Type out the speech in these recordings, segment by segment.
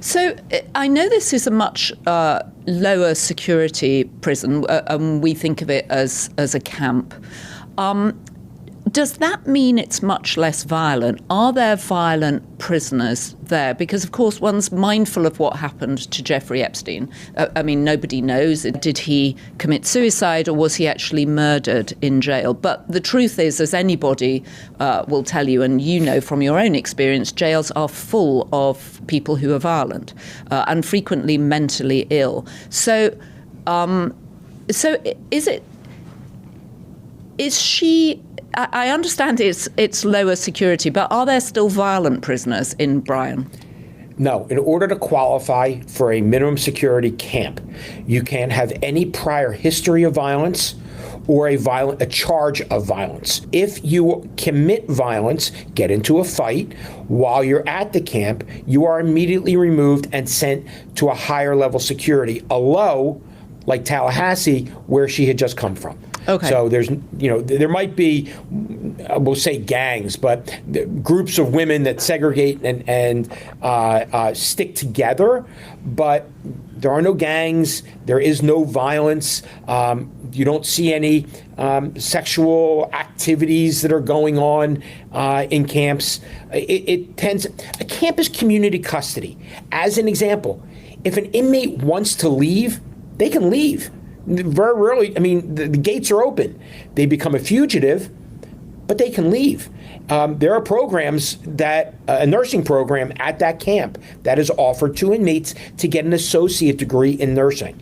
So I know this is a much lower security prison, and we think of it as a camp. Does that mean it's much less violent? Are there violent prisoners there? Because, of course, one's mindful of what happened to Jeffrey Epstein. I mean, nobody knows. Did he commit suicide or was he actually murdered in jail? But the truth is, as anybody will tell you, and you know from your own experience, jails are full of people who are violent and frequently mentally ill. So is she... I understand it's lower security, but are there still violent prisoners in Bryan? No. In order to qualify for a minimum security camp, you can't have any prior history of violence or a charge of violence. If you commit violence, get into a fight while you're at the camp, you are immediately removed and sent to a higher level security, a low like Tallahassee, where she had just come from. Okay. So there might be, we'll say gangs, but groups of women that segregate and stick together, but there are no gangs, there is no violence, you don't see any sexual activities that are going on in camps. A camp is community custody. As an example, if an inmate wants to leave, they can leave. Very rarely, I mean, the gates are open. They become a fugitive, but they can leave. There are programs a nursing program at that camp that is offered to inmates to get an associate degree in nursing.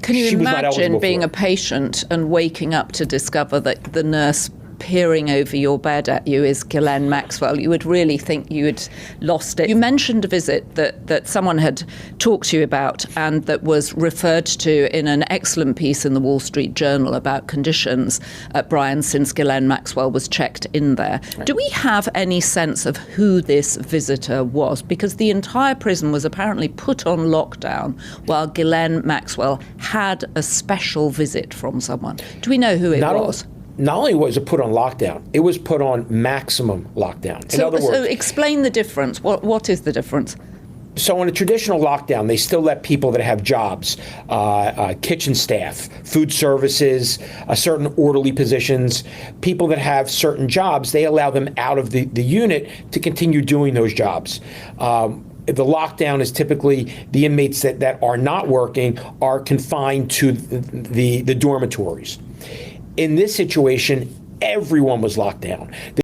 Can you imagine being a patient and waking up to discover that the nurse peering over your bed at you is Ghislaine Maxwell? You would really think you had lost it. You mentioned a visit that someone had talked to you about and that was referred to in an excellent piece in the Wall Street Journal about conditions at Bryan since Ghislaine Maxwell was checked in there. Right. Do we have any sense of who this visitor was? Because the entire prison was apparently put on lockdown while Ghislaine Maxwell had a special visit from someone. Do we know who it was? Not only was it put on lockdown, it was put on maximum lockdown. In other words, so explain the difference. What is the difference? So in a traditional lockdown, they still let people that have jobs, kitchen staff, food services, certain orderly positions, people that have certain jobs, they allow them out of the unit to continue doing those jobs. The lockdown is typically the inmates that are not working are confined to the dormitories. In this situation, everyone was locked down.